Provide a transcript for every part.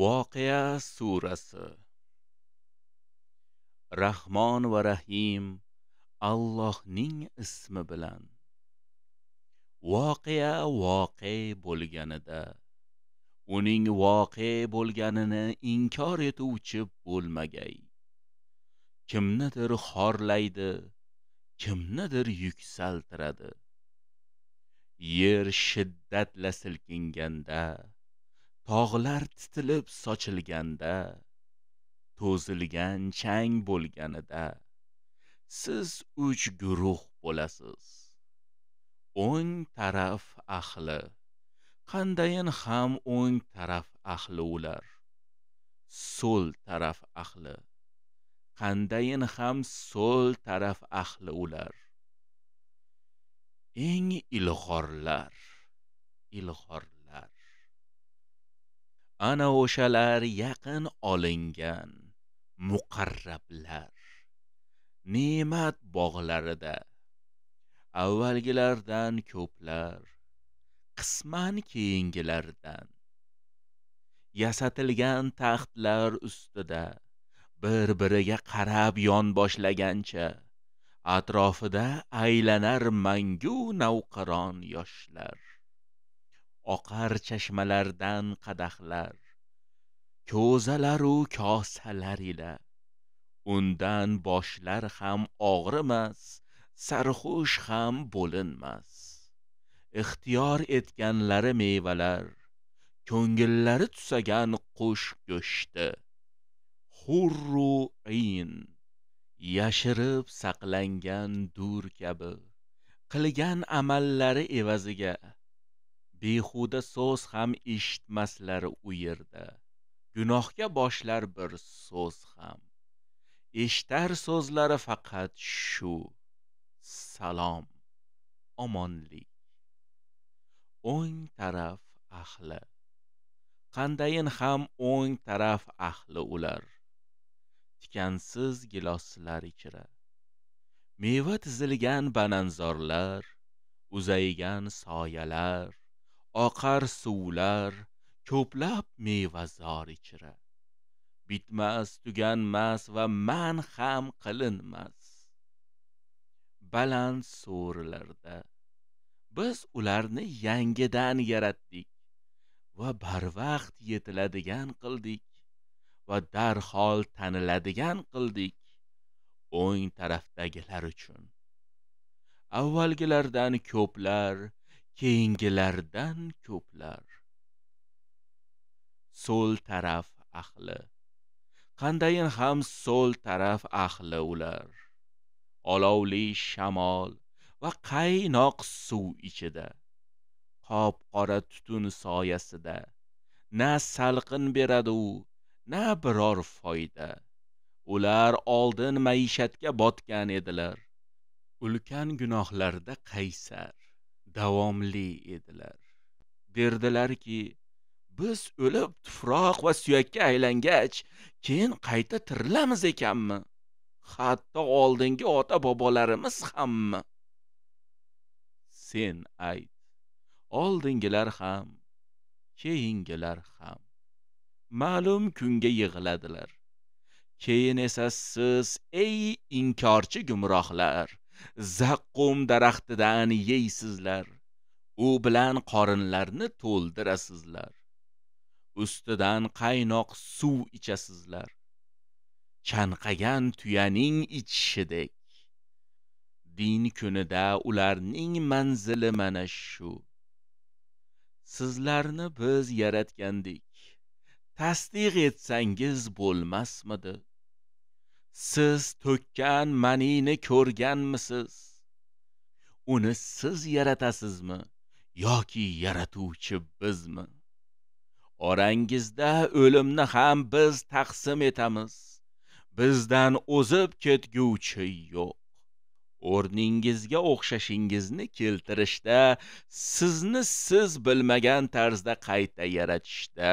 Voqea surasi. Rahmon va Rahim Allohning ismi bilan. Voqea bo'lganida uning voqe bo'lganini inkor etuvchi bo'lmagay. Kimnidir xorlaydi, kimnidir yuksaltiradi. Yer shiddatla silkinganda, tog'lar titilib sochilganda, to'zilgan chang bo'lganida siz 3 guruh bo'lasiz. O'ng taraf ahli, qandayin ham o'ng taraf ahli ular. So'l taraf ahli, qandayin ham so'l taraf ahli ular. Eng ilg'orlar. Ana o'shalar yaqin olingan muqarrablar. Ne'mat bog'larida avvalgilardan ko'plar, qisman keyingilardan. Yasatilgan taxtlar ustida bir-biriga qarab yonboshlagancha atrofida aylanar mangu navqiron yoshlar. Oqar chashmalardan qadahlar, ko'zalaru kosalar ila. Undan boshlar ham og'rimas, sarxush ham bo'linmas. Ixtiyor etganlari mevalar, ko'ngillari tusagan qush go'shti. Hurru ayn, yashirib saqlangan dur kabi, qilgan amallari evaziga behuda so'z ham eshitmaslar u yerda. Gunohga boshlar bir so'z ham, eshitar so'zlari faqat shu: salom, omonlik. O'ng taraf ahli, qandayin ham o'ng taraf ahli ular. Tikansiz giloslar ichra meva tizilgan bananzorlar, uzaygan soyalar, oqar suvlar, ko'plab mevazor ichra. Bitmas, tuganmas va man ham qilinmas. Baland so'rlarda biz ularni yangidan yaratdik va barvaqt yetiladigan qildik va darhol taniladigan qildik o'ng tarafdagilar uchun. Avvalgilardan ko'plar, keyingilardan ko'plar. So'l taraf ahli, qandayin ham so'l taraf ahli ular. Olovli shamol va qaynoq suv ichida, qop-qora tutun soyasida, na salqin beradi u, na biror foyda. Ular oldin maishatga botgan edilar. Ulkan gunohlarda qaysar, davomli edilar. Derdilarki, biz o'lib tuproq va suyakka aylangach, keyin qayta tirilamiz ekanmi? Hatto oldingi ota bobolarimiz hammi? Sen ayt, oldingilar ham, keyingilar ham ma'lum kunga yig'iladilar. Keyin esa siz, ey inkorchi gumrohlar, zaqqum daraxtidan yeysizlar. U bilan qorinlarni to'ldirasizlar. Ustidan qaynoq suv ichasizlar, chanqagan tuyaning ichishidek. Din kunida ularning manzili mana shu. Sizlarni biz yaratgandik, tasdiq etsangiz bo'lmasmidi? Siz to'kkan manini ko'rganmisiz? Uni siz yaratasizmi yoki yaratuvchi bizmi? Orangizda o'limni ham biz taqsim etamiz. Bizdan o'zib ketguvchi yo'q. O'rningizga o'xshashingizni keltirishda, sizni siz bilmagan tarzda qayta yaratishda,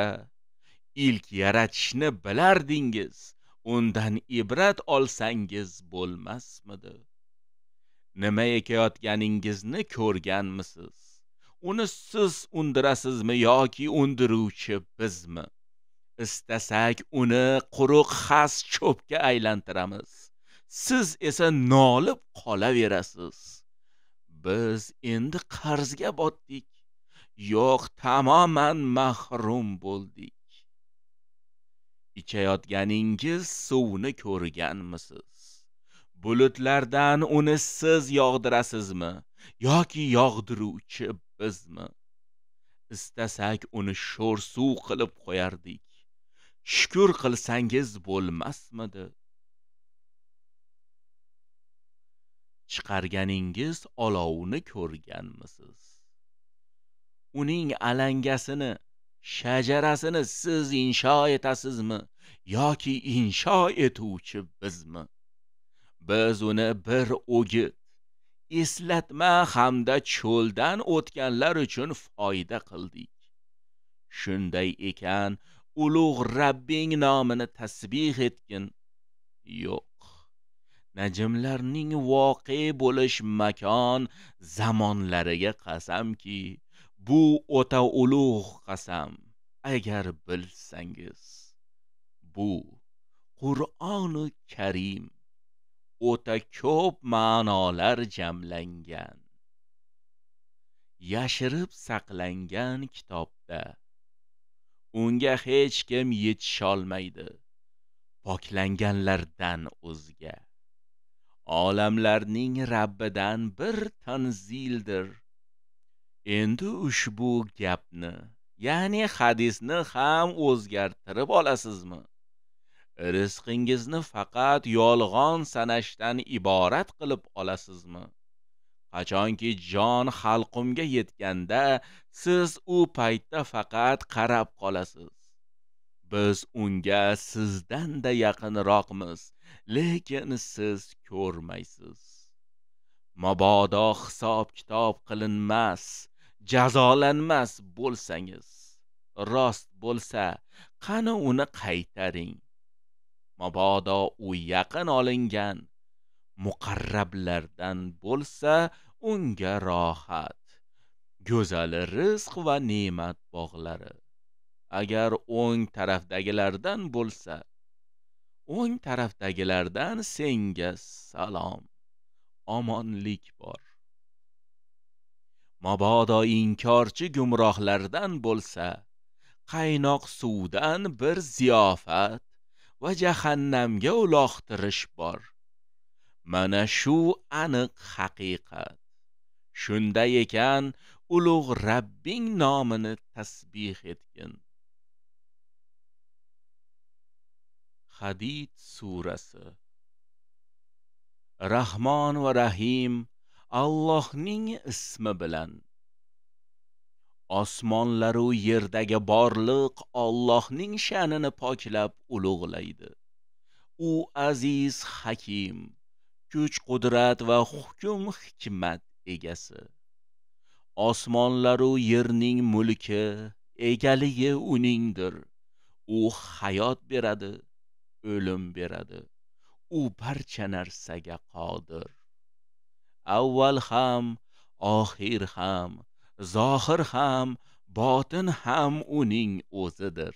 ilk yaratishni bilardingiz, undan ibrat olsangiz bo'lmasmidi? Nima ekayotganingizni ko'rganmisiz? Uni siz undirasizmi yoki undiruvchi bizmi? istasak uni quruq xas cho'pga aylantiramiz, siz esa nolib qolaverasiz. Biz endi qarzga botdik, yo'q tamoman mahrum bo'ldik. Ichayotganingiz suvni ko'rganmisiz? Bulutlardan uni siz yog'dirasizmi yoki yog'diruvchi bizmi? Istasak uni sho'r suv qilib qo'yardik. Shukr qilsangiz bo'lmasmidi? Chiqarganingiz olovni ko'rganmisiz? Uning alangasini, shajarasini siz insho etasizmi yoki insho etuvchi bizmi? Biz uni bir o'git, eslatma hamda cho'ldan o'tganlar uchun foyda qildik. Shunday ekan, ulug' Rabbing nomini tasbih etgin. Yo'q, najmlarning voqe bo'lish makon zamonlariga qasamki, bu o'ta ulug' qasam. Agar bilsangiz, bu Qur'oni Karim o'ta ko'p ma'nolar jamlangan, yashirib saqlangan kitobda. Unga hech kim yetisholmaydi poklanganlardan o'zga. Olamlarning Rabbidan bir tanzildir. Endi ushbu gapni, ya'ni hadisni ham o'zgartirib olasizmi? Rizqingizni faqat yolg'on sanashdan iborat qilib olasizmi? Qachonki jon halqumga yetganda, siz u paytda faqat qarab qolasiz. Biz unga sizdan-da yaqinroqmiz, lekin siz ko'rmaysiz. Mabodo hisob-kitob qilinmas, jazolanmas bo'lsangiz, rost bo'lsa, qani uni qaytaring. Mabodo u yaqin olingan muqarrablardan bo'lsa, unga rohat, go'zal rizq va ne'mat bog'lari. Agar o'ng tarafdagilardan bo'lsa, o'ng tarafdagilardan senga salom, omonlik bor. Mabodo inkorchi gumrohlardan bo'lsa, qaynoq suvdan bir ziyofat va jahannamga uloqtirish bor. Mana shu aniq haqiqat. Shunday ekan, ulug' Rabbing nomini tasbih etgin. Hadid surasi. Rahmon va Rahim Allohning ismi bilan. Osmonlaru yerdagi borliq Allohning sha'nini poklab ulug'laydi. U aziz hakim, kuch qudrat va hukm hikmat egasi. Osmonlaru yerning mulki, egaligi uningdir. U hayot beradi, o'lim beradi. U barcha narsaga qodir. Avval ham, oxir ham, zohir ham, botin ham uning o'zidir.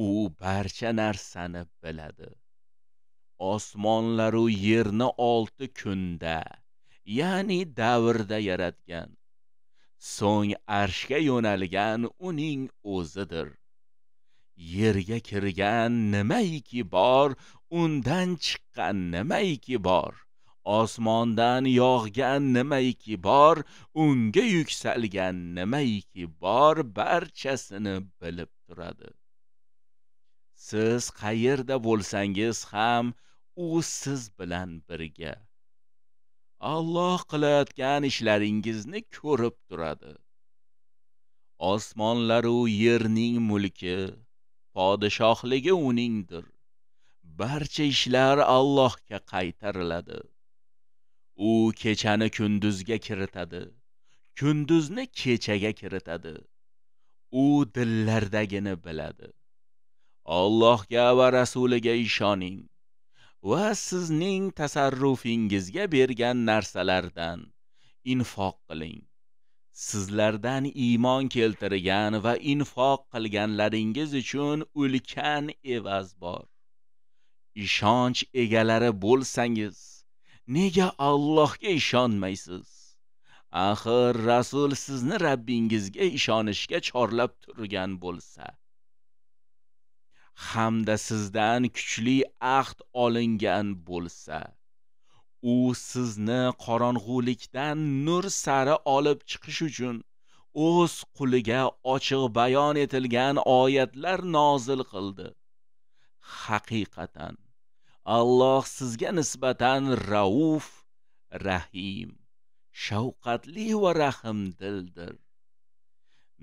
U barcha narsani biladi. Osmonlaru yerni 6 kunda, ya'ni davrda yaratgan. So'ng arshga yo'nalgan uning o'zidir. Yerga kirgan nimaiki bor, undan chiqqan nimaiki bor, osmondan yog'gan nimaiki bor, unga yuksalgan nimaiki bor, barchasini bilib turadi. Siz qayerda bo'lsangiz ham, u siz bilan birga. Alloh qilayotgan ishlaringizni ko'rib turadi. Osmonlaru yerning mulki, podshohligi uningdir. Barcha ishlar Allohga qaytariladi. U kechani kunduzga kiritadi, kunduzni kechaga kiritadi. U dillardagini biladi. Allohga va rasuliga ishoning va sizning tasarrufingizga bergan narsalardan infoq qiling. sizlardan iymon keltirgan va infoq qilganlaringiz uchun ulkan evaz bor. Ishonch egalari bo'lsangiz, nega Allohga ishonmaysiz? Axir Rasul sizni Rabbingizga ishonishga chorlab turgan bo'lsa, hamda sizdan kuchli ahd olingan bo'lsa, u sizni qorong'ulikdan nur sari olib chiqish uchun o'z quliga ochiq bayon etilgan oyatlar nozil qildi. Haqiqatan Alloh sizga nisbatan Rauf, Rahim, shafqatli va rahimdildir.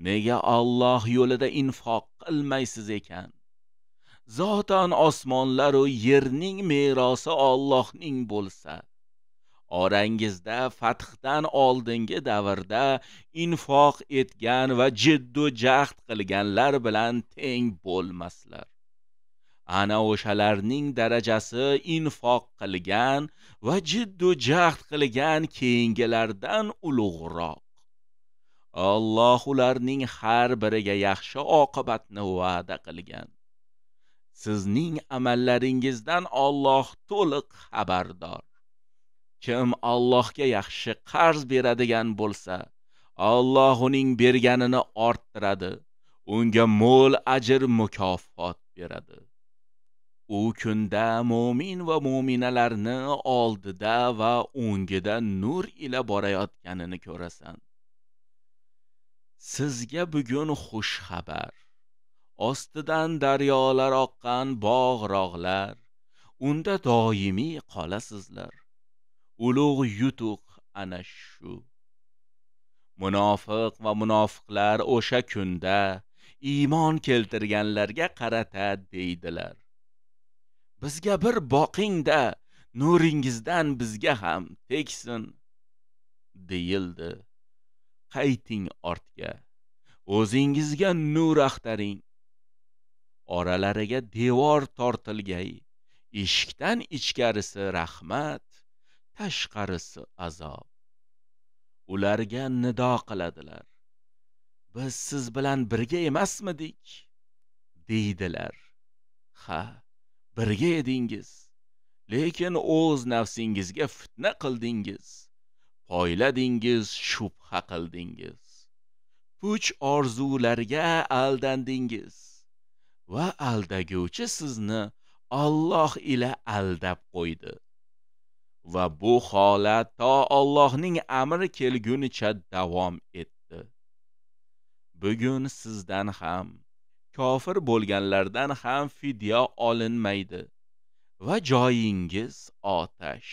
Nega Alloh yo'lida infoq qilmaysiz ekan? Zotan osmonlar va yerning merosi Allohning bo'lsa, orangizda fathdan oldingi davrda infoq etgan va jiddu jahd qilganlar bilan teng bo'lmaslar. Ana o'shalarning darajasi infoq qilgan va jiddu jahd qilgan keyingilardan ulug'roq. Alloh ularning har biriga yaxshi oqibatni va'da qilgan. Sizning amallaringizdan Alloh to'liq xabardor. Kim Allohga yaxshi qarz beradigan bo'lsa, Alloh uning berganini orttiradi, unga mo'l ajr mukofot beradi. U kunda mu'min va mu'minalarni oldida va o'ngida nur ila borayotganini ko'rasan. Sizga bugun xush xabar. Ostidan daryolar oqqan bog'-rog'lar, unda doimiy qolasizlar. Ulug' yutuq ana shu. Munofiq va munofiqlar o'sha kunda iymon keltirganlarga qarata deydilar: bizga bir boqing-da, nuringizdan bizga ham tegsin. Deyildi: qayting ortga, o'zingizga nur axtaring. Oralariga devor tortilgay, eshikdan ichkarisi rahmat, tashqarisi azob. Ularga nido qiladilar: biz siz bilan birga emasmidik? Deydilar: ha, birga edingiz, lekin o'z nafsingizga fitna qildingiz, poyladingiz, shubha qildingiz, puch orzularga aldandingiz va aldaguvchi sizni Alloh ila aldab qo'ydi. Va bu holat to Allohning amri kelgunicha davom etdi. Bugun sizdan ham, kofir bo'lganlardan ham fidya olinmaydi va joyingiz otash.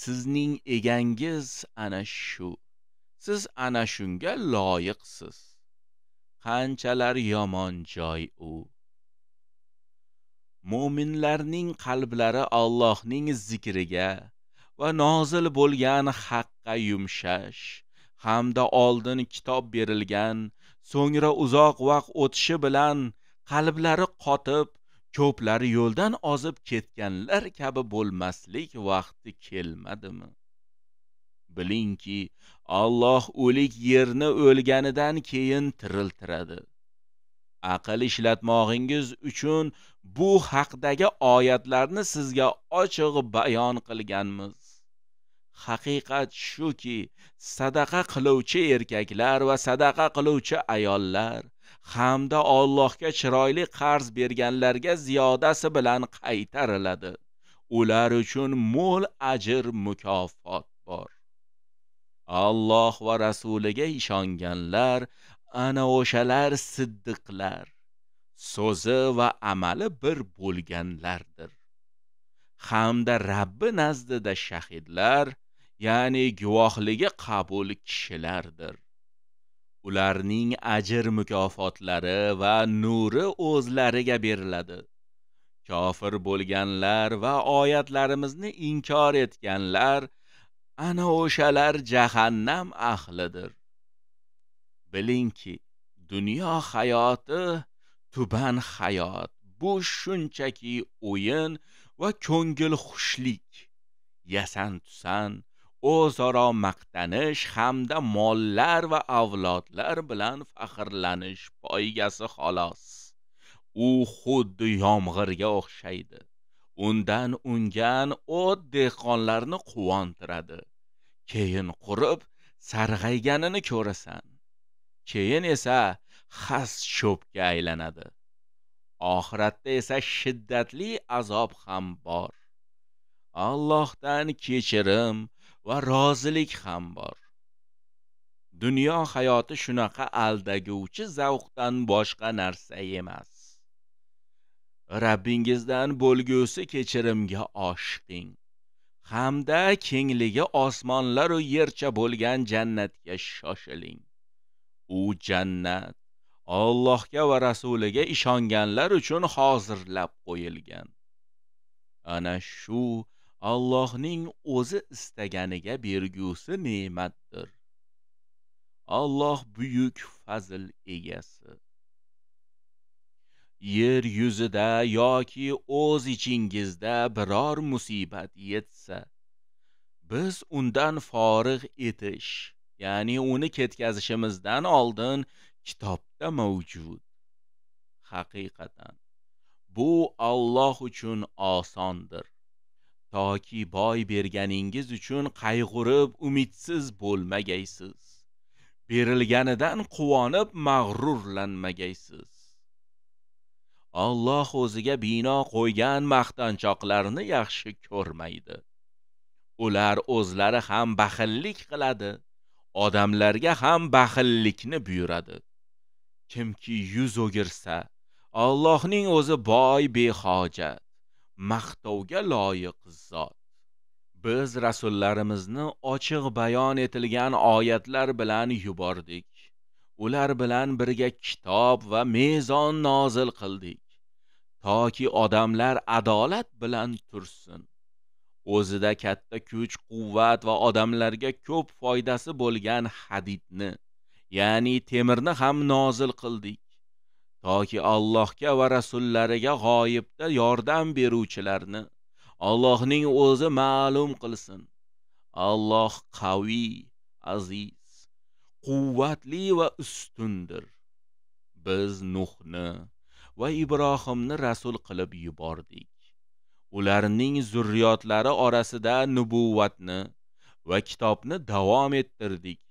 Sizning egangiz ana shu. Siz ana shunga loyiqsiz. Qanchalar yomon joy u. Mu'minlarning qalblari Allohning zikriga va nozil bo'lgan haqqa yumshash, hamda oldin kitob berilgan, so'ngra uzoq vaqt o'tishi bilan qalblari qotib, ko'plari yo'ldan ozib ketganlar kabi bo'lmaslik vaqti kelmadimi? Bilingki, Alloh o'lik yerni o'lganidan keyin tiriltiradi. Aql ishlatmog'ingiz uchun bu haqdagi oyatlarni sizga ochiq bayon qilganmiz. Haqiqat shuki, sadaqa qiluvchi erkaklar va sadaqa qiluvchi ayollar hamda Allohga chiroyli qarz berganlarga ziyodasi bilan qaytariladi. Ular uchun mo'l ajr mukofot bor. Alloh va rasuliga ishonganlar ana o'shalar siddiqlar, so'zi va amali bir bo'lganlardir. Hamda Rabbi nazdida shahidlar, ya'ni guvohligi qabul kishilardir. Ularning ajr mukofotlari va nuri o'zlariga beriladi. Kofir bo'lganlar va oyatlarimizni inkor etganlar ana o'shalar jahannam ahlidir. Bilingki, dunyo hayoti tuban hayot, bu shunchaki o'yin va ko'ngil xushlik, yasan tusan, o'zaro maqtanish hamda mollar va avlodlar bilan faxrlanish poygasi xolos. U xuddi yomg'irga o'xshaydi. Undan ungan o't dehqonlarni quvontiradi. Keyin qurib sarg'ayganini ko'rasan. Keyin esa xas cho'pga aylanadi. Oxiratda esa shiddatli azob ham bor. Allohdan kechirim va rozilik ham bor. Dunyo hayoti shunaqa aldaguvchi zavqdan boshqa narsa emas. Rabbingizdan bo'lgusi kechirimga oshiqing hamda kengligi osmonlar va yercha bo'lgan jannatga shoshiling. U jannat Allohga va rasuliga ishonganlar uchun hozirlab qo'yilgan. Ana shu Allohning o'zi istaganiga bergusi ne'matdir. Alloh buyuk fazl egasi. Yer yuzida yoki o'z ichingizda biror musibat yetsa, biz undan forig' etish, ya'ni uni ketkazishimizdan oldin kitobda mavjud. Haqiqatan bu Alloh uchun osondir. Toki boy berganingiz uchun qayg'urib umidsiz bo'lmagaysiz. Berilganidan quvonib mag'rurlanmagaysiz. Alloh o'ziga bino qo'ygan maqtanchoqlarni yaxshi ko'rmaydi. Ular o'zlari ham baxillik qiladi, odamlarga ham baxillikni buyuradi. Kimki yuz o'girsa, Allohning o'zi boy behojat, maqtovga loyiq zot. Biz rasullarimizni ochiq bayon etilgan oyatlar bilan yubordik. Ular bilan birga kitob va mezon nozil qildik, toki odamlar adolat bilan tursin. O'zida katta kuch-quvvat va odamlarga ko'p foydasi bo'lgan hadidni, ya'ni temirni ham nozil qildik, toki Allohga va rasullariga g'oyibda yordam beruvchilarni Allohning o'zi ma'lum qilsin. Alloh qaviy, aziz, quvvatli va ustundir. Biz Nuhni va Ibrohimni rasul qilib yubordik. Ularning zurriyotlari orasida nubuvvatni va kitobni davom ettirdik.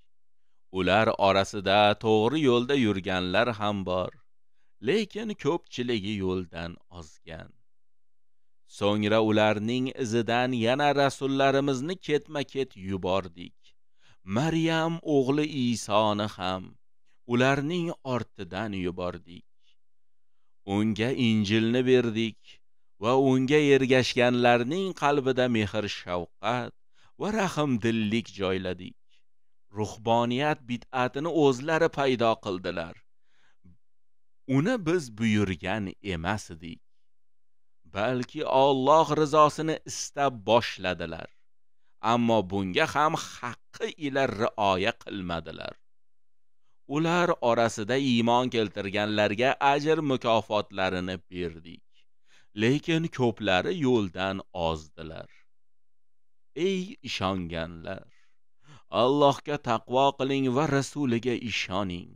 Ular orasida to'g'ri yo'lda yurganlar ham bor, lekin ko'pchiligi yo'ldan ozgan. So'ngra ularning izidan yana rasullarimizni ketma-ket yubordik. Maryam o'g'li Isoni ham ularning ortidan yubordik. Unga Injilni berdik va unga ergashganlarning qalbida mehr shafqat va rahmdillik joyladik. Ruhboniyat bid'atini o'zlari paydo qildilar. Uni biz buyurgan emas edik, balki Alloh rizosini istab boshladilar. Ammo bunga ham haqqi ila rioya qilmadilar. Ular orasida iymon keltirganlarga ajr mukofotlarini berdik, lekin ko'plari yo'ldan ozdilar. Ey ishonganlar, Allohga taqvo qiling va rasuliga ishoning.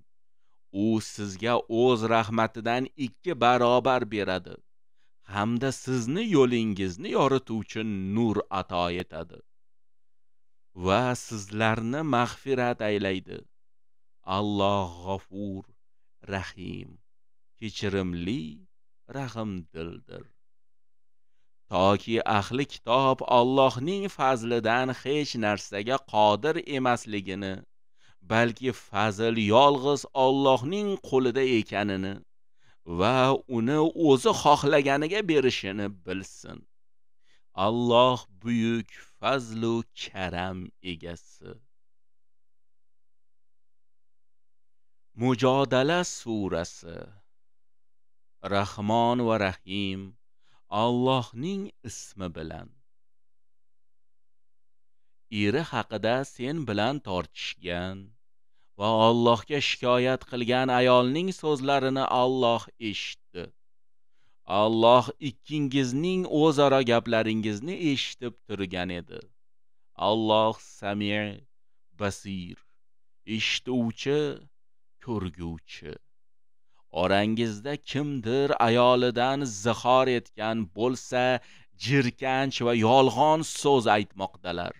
U sizga o'z rahmatidan 2 barobar beradi hamda sizni yo'lingizni yorituvchi nur ato etadi va sizlarni mag'firat aylaydi. Alloh g'afur, rahim, kechirimli, rahmdildir. Toki ahli kitob Allohning fazlidan hech narsaga qodir emasligini, balki fazl yolg'iz Allohning qo'lida ekanini va uni o'zi xohlaganiga berishini bilsin. Alloh buyuk fazl va karam egasi. Mujodala surasi. Rahmon va Rahim Allohning ismi bilan. Eri haqida sen bilan tortishgan va Allohga shikoyat qilgan ayolning so'zlarini Alloh eshitdi. Alloh ikkingizning o'zaro gaplaringizni eshitib turgan edi. Alloh Sami', Basir, eshituvchi, ko'rguvchi. Orangizda kimdir ayolidan zihor etgan bo'lsa, jirkanch va yolg'on so'z aytmoqdalar.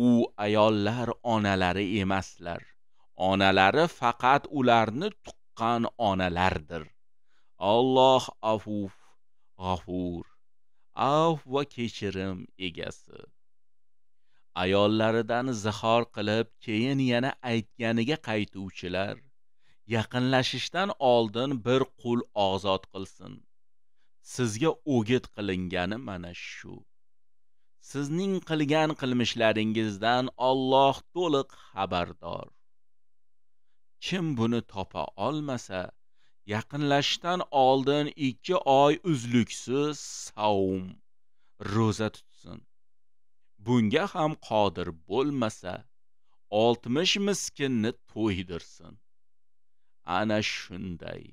U ayollar onalari emaslar. Onalari faqat ularni tuqqan onalardir. Alloh afuf, g'afur, afv va kechirim egasi. Ayollaridan zihor qilib, keyin yana aytganiga qaytuvchilar yaqinlashishdan oldin bir qul ozod qilsin. Sizga o'git qilingani mana shu. Sizning qilgan qilmishlaringizdan Alloh to'liq xabardor. Kim buni topa olmasa, yaqinlashishdan oldin 2 oy uzluksiz savm, roza tutsin. Bunga ham qodir bo'lmasa, 60 miskinni to'ydirsin. Ana shunday,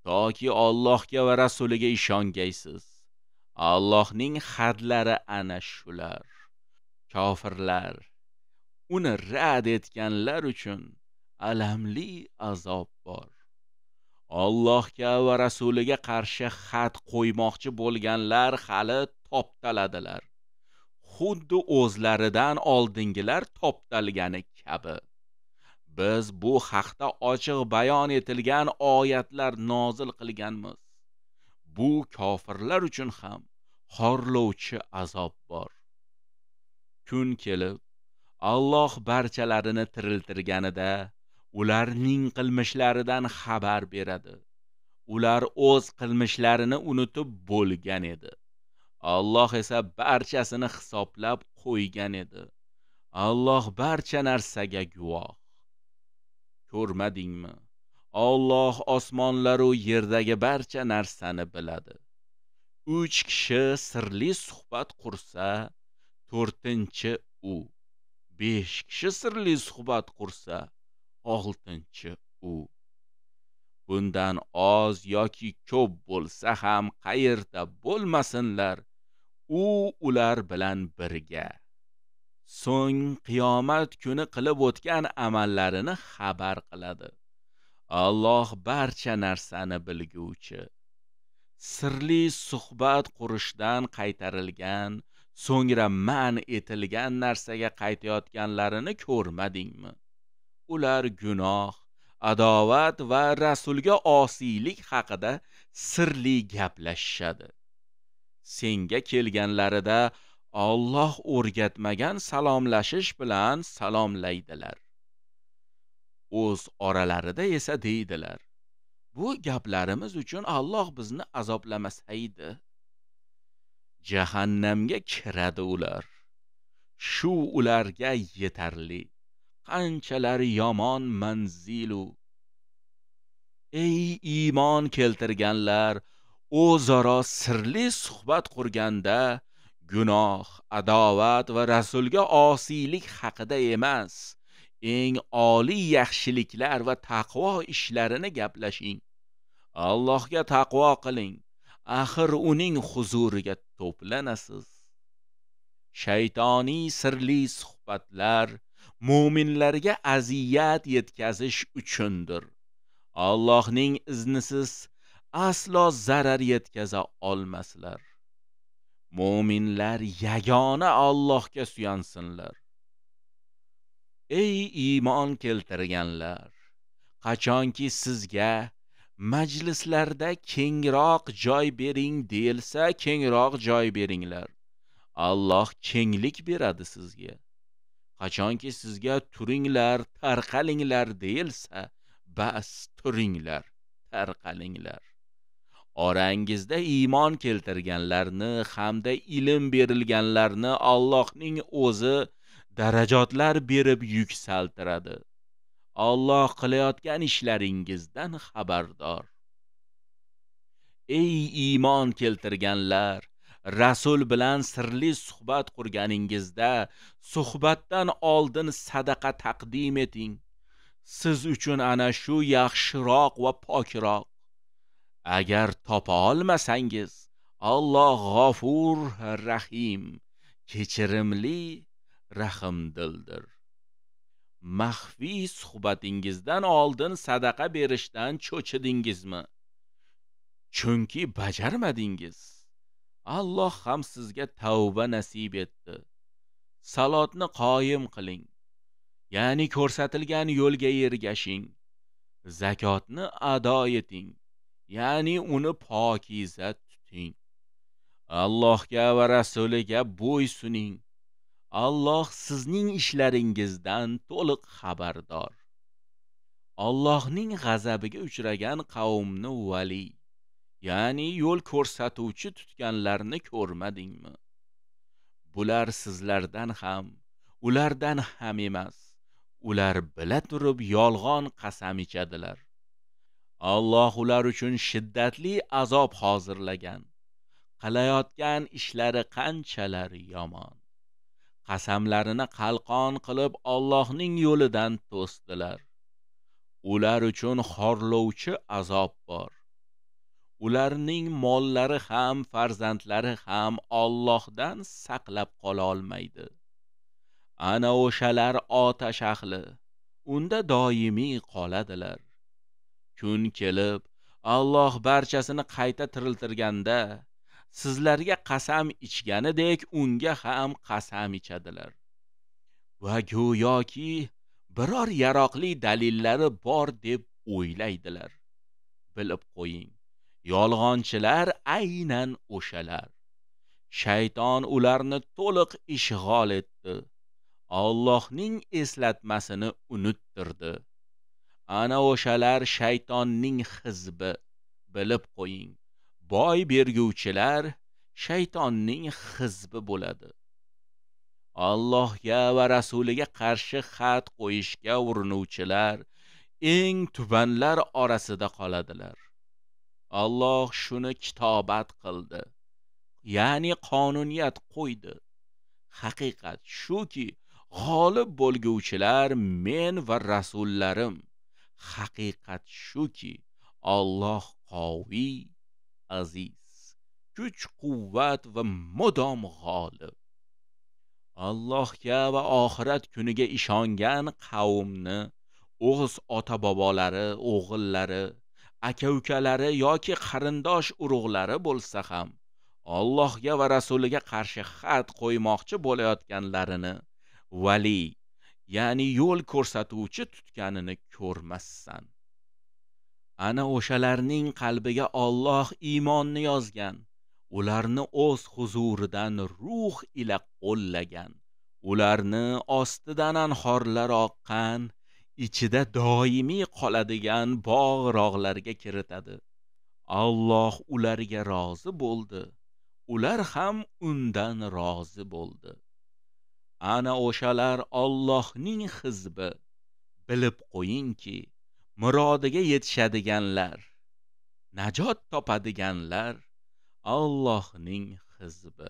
toki Allohga va rasuliga ishongaysiz. Allohning hadlari ana shular. Kofirlar, uni rad etganlar uchun alamli azob bor. Allohga va rasuliga qarshi xat qo'ymoqchi bo'lganlar hali toptaladilar. Xuddi o'zlaridan oldingilar toptalgani kabi. Biz bu haqda ochiq bayon etilgan oyatlar nozil qilganmiz. Bu kofirlar uchun ham xorlovchi azob bor. Kun kelib, Alloh barchalarini tiriltirganida ularning qilmishlaridan xabar beradi. Ular o'z qilmishlarini unutib bo'lgan edi. Alloh esa barchasini hisoblab qo'ygan edi. Alloh barcha narsaga guvoh. Ko'rmadingmi? Alloh osmonlar va yerdagi barcha narsani biladi. 3 kishi sirli suhbat qursa, 4-chi u. 5 kishi sirli suhbat qursa, 6-chi u. Bundan oz yoki ko'p bo'lsa ham qayerda bo'lmasinlar, u ular bilan birga. So'ng qiyomat kuni qilib o'tgan amallarini xabar qiladi. Alloh barcha narsani bilguvchi. Sirli suhbat qurishdan qaytarilgan, so'ngra man etilgan narsaga qaytayotganlarini ko'rmadingmi? Ular gunoh, adovat va rasulga osiylik haqida sirli gaplashishadi. Senga kelganlarida Alloh o'rgatmagan salomlashish bilan salomlaydilar. O'z oralarida esa deydilar: bu gaplarimiz uchun Alloh bizni azoblamasaydi. Jahannamga kiradi ular. Shu ularga yetarli. Qanchalar yomon manzilu. Ey iymon keltirganlar, o'zaro sirli suhbat qurganda gunoh, adovat va rasulga osiylik haqida emas, eng oliy yaxshiliklar va taqvo ishlarini gaplashing. Allohga taqvo qiling, axir uning huzuriga to'planasiz. Shaytoniy sirli suhbatlar mu'minlarga aziyat yetkazish uchundir. Allohning iznisiz aslo zarar yetkaza olmaslar. Mu'minlar yagona Allohga suyansinlar. Ey iymon keltirganlar, qachonki sizga majlislarda kengroq joy bering deyilsa, kengroq joy beringlar. Alloh kenglik beradi sizga. Qachonki sizga turinglar, tarqalinglar deyilsa, bas turinglar, tarqalinglar. Orangizda iymon keltirganlarni hamda ilm berilganlarni Allohning o'zi darajotlar berib yuksaltiradi. Alloh qilayotgan ishlaringizdan xabardor. Ey iymon keltirganlar, rasul bilan sirli suhbat qurganingizda suhbatdan oldin sadaqa taqdim eting. Siz uchun ana shu yaxshiroq va pokroq. Agar topa olmasangiz, Alloh g'afur, rahim, kechirimli, rahmdildir. Maxfiy suhbatingizdan oldin sadaqa berishdan cho'chidingizmi? Chunki bajarmadingiz. Alloh ham sizga tavba nasib etdi. Salotni qoyim qiling, ya'ni ko'rsatilgan yo'lga ergashing. Zakotni ado eting, ya'ni uni pokiza tuting. Allohga va rasuliga bo'ysuning. Alloh sizning ishlaringizdan to'liq xabardor. Allohning g'azabiga uchragan qavmni vali, ya'ni yo'l ko'rsatuvchi tutganlarni ko'rmadingmi? Bular sizlardan ham, ulardan ham emas. Ular bila turib yolg'on qasam ichadilar. Alloh ular uchun shiddatli azob hozirlagan. Qilayotgan ishlari qanchalar yomon. Qasamlarini qalqon qilib Allohning yo'lidan to'sdilar. Ular uchun xorlovchi azob bor. Ularning mollari ham, farzandlari ham Allohdan saqlab qola olmaydi. Ana o'shalar otash ahli, unda doimiy qoladilar. Kun kelib, Alloh barchasini qayta tiriltirganda, sizlarga qasam ichganidek unga ham qasam ichadilar. Va go'yoki biror yaroqli dalillari bor deb o'ylaydilar. Bilib qo'ying, yolg'onchilar aynan o'shalar. Shayton ularni to'liq ishg'ol etdi. Allohning eslatmasini unuttirdi. Ana o'shalar shaytonning hizbi. Bilib qo'ying, boy berguvchilar shaytonning hizbi bo'ladi. Allohga va rasuliga qarshi xat qo'yishga urinuvchilar eng tubanlar orasida qoladilar. Alloh shuni kitobat qildi, ya'ni qonuniyat qo'ydi. Haqiqat shuki, g'olib bo'lguvchilar men va rasullarim. Haqiqat shuki, Alloh qoviy, aziz, kuch-quvvat va mudom g'olib. Allohga va oxirat kuniga ishongan qavmni o'z ota-bobolari, o'g'illari, aka-ukalari yoki qarindosh urug'lari bo'lsa ham Allohga va rasuliga qarshi xat qo'ymoqchi bo'layotganlarini vali, ya'ni yo'l ko'rsatuvchi tutganini ko'rmassan. Ana o'shalarning qalbiga Alloh iymonni yozgan, ularni o'z huzuridan ruh ila qo'llagan, ularni ostidan anhorlar oqqan, ichida doimiy qoladigan bog'-rog'larga kiritadi. Alloh ularga rozi bo'ldi, ular ham undan rozi bo'ldi. Ana o'shalar Allohning hizbi. Bilib qo'yingki, murodiga yetishadiganlar, najot topadiganlar Allohning hizbi.